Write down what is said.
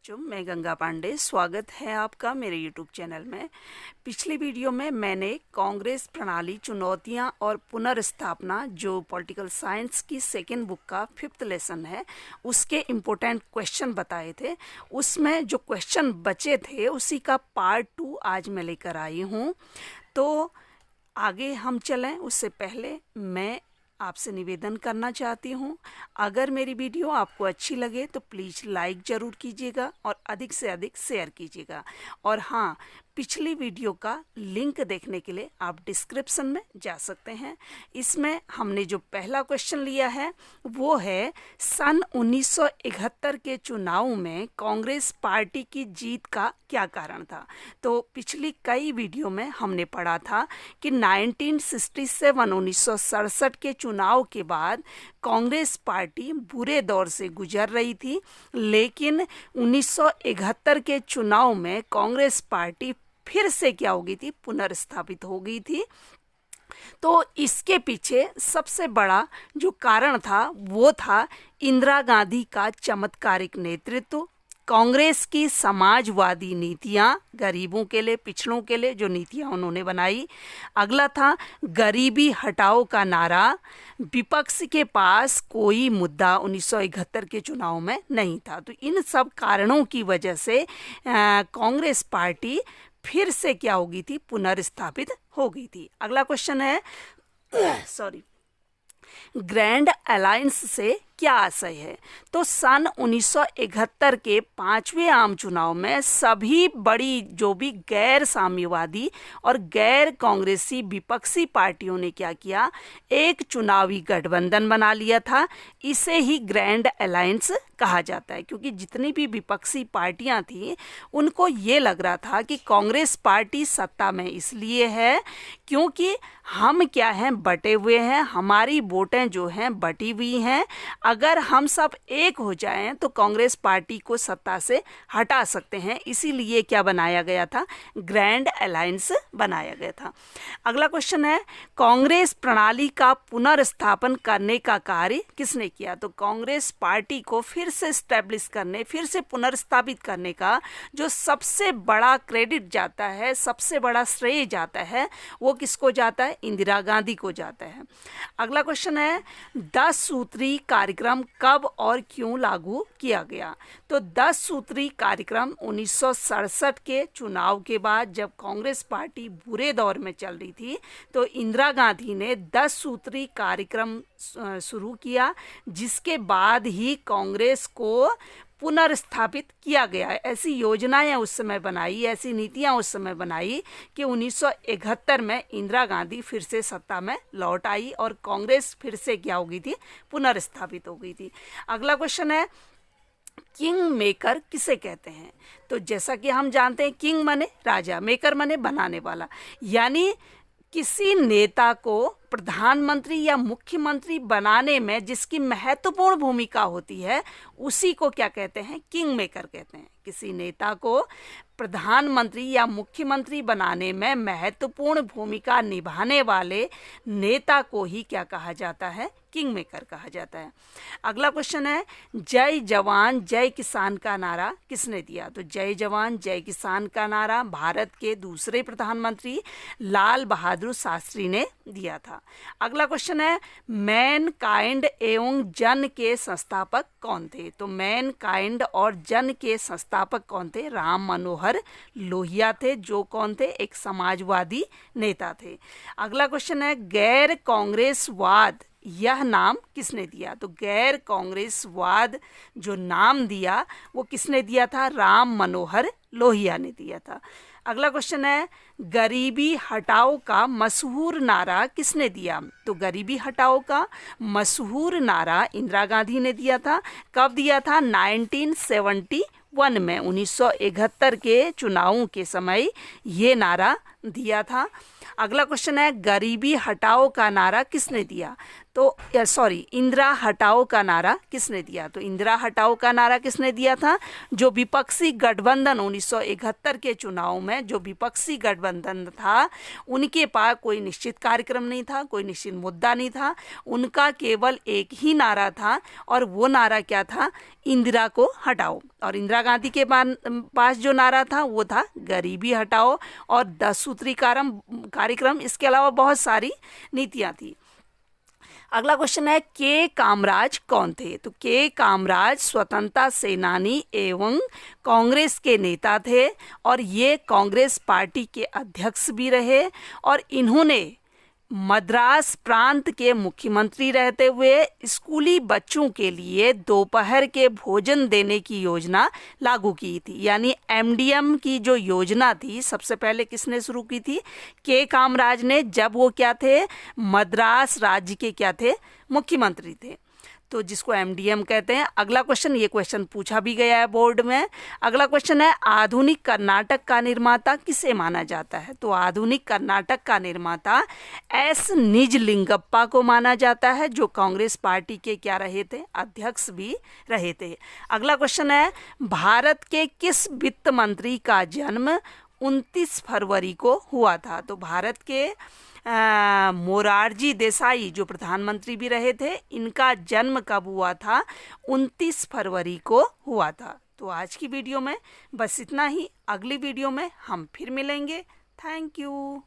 बच्चों, मैं गंगा पांडे। स्वागत है आपका मेरे YouTube चैनल में। पिछली वीडियो में मैंने कांग्रेस प्रणाली, चुनौतियां और पुनर्स्थापना, जो पॉलिटिकल साइंस की सेकेंड बुक का 5th लेसन है, उसके इम्पोर्टेंट क्वेश्चन बताए थे। उसमें जो क्वेश्चन बचे थे उसी का पार्ट 2 आज मैं लेकर आई हूँ। तो आगे हम चलें उससे पहले मैं आपसे निवेदन करना चाहती हूँ, अगर मेरी वीडियो आपको अच्छी लगे तो प्लीज़ लाइक ज़रूर कीजिएगा और अधिक से अधिक शेयर कीजिएगा। और हाँ, पिछली वीडियो का लिंक देखने के लिए आप डिस्क्रिप्शन में जा सकते हैं। इसमें हमने जो पहला क्वेश्चन लिया है वो है सन 1971 के चुनाव में कांग्रेस पार्टी की जीत का क्या कारण था। तो पिछली कई वीडियो में हमने पढ़ा था कि 1967 के चुनाव के बाद कांग्रेस पार्टी बुरे दौर से गुजर रही थी, लेकिन 1971 के चुनाव में कांग्रेस पार्टी फिर से क्या हो गई थी, पुनर्स्थापित हो गई थी। तो इसके पीछे सबसे बड़ा जो कारण था वो था इंदिरा गांधी का चमत्कारिक नेतृत्व, कांग्रेस की समाजवादी नीतियां, गरीबों के लिए, पिछड़ों के लिए जो नीतियां उन्होंने बनाई। अगला था गरीबी हटाओ का नारा। विपक्ष के पास कोई मुद्दा 1971 के चुनाव में नहीं था। तो इन सब कारणों की वजह से कांग्रेस पार्टी फिर से क्या हो गई थी, पुनर्स्थापित हो गई थी। अगला क्वेश्चन है ग्रैंड अलायंस से क्या आशय है। तो सन 1971 के 5वें आम चुनाव में सभी बड़ी जो भी गैर साम्यवादी और गैर कांग्रेसी विपक्षी पार्टियों ने क्या किया, एक चुनावी गठबंधन बना लिया था। इसे ही ग्रैंड अलायंस कहा जाता है, क्योंकि जितनी भी विपक्षी पार्टियां थी उनको ये लग रहा था कि कांग्रेस पार्टी सत्ता में इसलिए है क्योंकि हम क्या हैं, बटे हुए हैं, हमारी वोटें जो हैं बटी हुई हैं। अगर हम सब एक हो जाएं तो कांग्रेस पार्टी को सत्ता से हटा सकते हैं। इसीलिए क्या बनाया गया था, ग्रैंड अलायंस बनाया गया था। अगला क्वेश्चन है कांग्रेस प्रणाली का पुनर्स्थापन करने का कार्य किसने किया। तो कांग्रेस पार्टी को फिर से स्टैब्लिश करने, फिर से पुनर्स्थापित करने का जो सबसे बड़ा क्रेडिट जाता है, सबसे बड़ा श्रेय जाता है, वो किसको जाता है, इंदिरा गांधी को जाता है। अगला क्वेश्चन है 10 सूत्री कार्यक्रम कब और क्यों लागू किया गया। तो 10 सूत्री कार्यक्रम 1967 के चुनाव के बाद, जब कांग्रेस पार्टी बुरे दौर में चल रही थी, तो इंदिरा गांधी ने 10 सूत्री कार्यक्रम शुरू किया, जिसके बाद ही कांग्रेस को पुनर्स्थापित किया गया। ऐसी योजनाएं उस समय बनाई, ऐसी नीतियां उस समय बनाई कि 1971 में इंदिरा गांधी फिर से सत्ता में लौट आई और कांग्रेस फिर से क्या हो गई थी, पुनर्स्थापित हो गई थी। अगला क्वेश्चन है किंग मेकर किसे कहते हैं। तो जैसा कि हम जानते हैं, किंग माने राजा, मेकर माने बनाने वाला, यानी किसी नेता को प्रधानमंत्री या मुख्यमंत्री बनाने में जिसकी महत्वपूर्ण भूमिका होती है उसी को क्या कहते हैं, किंग मेकर कहते हैं। किसी नेता को प्रधानमंत्री या मुख्यमंत्री बनाने में महत्वपूर्ण भूमिका निभाने वाले नेता को ही क्या कहा जाता है, किंग मेकर कहा जाता है। अगला क्वेश्चन है जय जवान जय किसान का नारा किसने दिया। तो जय जवान जय किसान का नारा भारत के दूसरे प्रधानमंत्री लाल बहादुर शास्त्री ने दिया था। अगला क्वेश्चन है मैन काइंड एवं जन के संस्थापक कौन थे। तो मैन काइंड और जन के संस्थापक कौन थे, राम मनोहर लोहिया थे, जो कौन थे, एक समाजवादी नेता थे। अगला क्वेश्चन है गैर कांग्रेसवाद यह नाम किसने दिया। तो गैर कांग्रेसवाद जो नाम दिया वो किसने दिया था, राम मनोहर लोहिया ने दिया था। अगला क्वेश्चन है गरीबी हटाओ का मशहूर नारा किसने दिया। तो गरीबी हटाओ का मशहूर नारा इंदिरा गांधी ने दिया था। कब दिया था, 1971 में, 1971 के चुनावों के समय ये नारा दिया था। अगला क्वेश्चन है गरीबी हटाओ का नारा किसने दिया? तो इंदिरा हटाओ का नारा किसने दिया? तो इंदिरा हटाओ का नारा किसने दिया था? जो विपक्षी गठबंधन 1971 के चुनाव में जो विपक्षी गठबंधन था, उनके पास कोई निश्चित कार्यक्रम नहीं था, कोई निश्चित मुद्दा नहीं था, उनका केवल एक ही नारा था, और वो नारा क्या था? इंदिरा को हटाओ। और इंदिरा गांधी के पास जो नारा था वो था गरीबी हटाओ और 10 सूत्री कार्यक्रम, इसके अलावा बहुत सारी नीतियां थी। अगला क्वेश्चन है के कामराज कौन थे? तो के कामराज स्वतंत्रता सेनानी एवं कांग्रेस के नेता थे, और ये कांग्रेस पार्टी के अध्यक्ष भी रहे, और इन्होंने मद्रास प्रांत के मुख्यमंत्री रहते हुए स्कूली बच्चों के लिए दोपहर के भोजन देने की योजना लागू की थी। यानी एमडीएम की जो योजना थी सबसे पहले किसने शुरू की थी? के कामराज ने, जब वो क्या थे? मद्रास राज्य के क्या थे? मुख्यमंत्री थे, तो जिसको एमडीएम कहते हैं। अगला क्वेश्चन, ये क्वेश्चन पूछा भी गया है बोर्ड में। अगला क्वेश्चन है आधुनिक कर्नाटक का निर्माता किसे माना जाता है? तो आधुनिक कर्नाटक का निर्माता एस निजलिंगप्पा को माना जाता है, जो कांग्रेस पार्टी के क्या रहे थे? अध्यक्ष भी रहे थे। अगला क्वेश्चन है भारत के किस वित्त मंत्री का जन्म 29 फरवरी को हुआ था? तो भारत के मोरारजी देसाई जो प्रधानमंत्री भी रहे थे, इनका जन्म कब हुआ था? 29 फरवरी को हुआ था। तो आज की वीडियो में बस इतना ही। अगली वीडियो में हम फिर मिलेंगे। Thank you.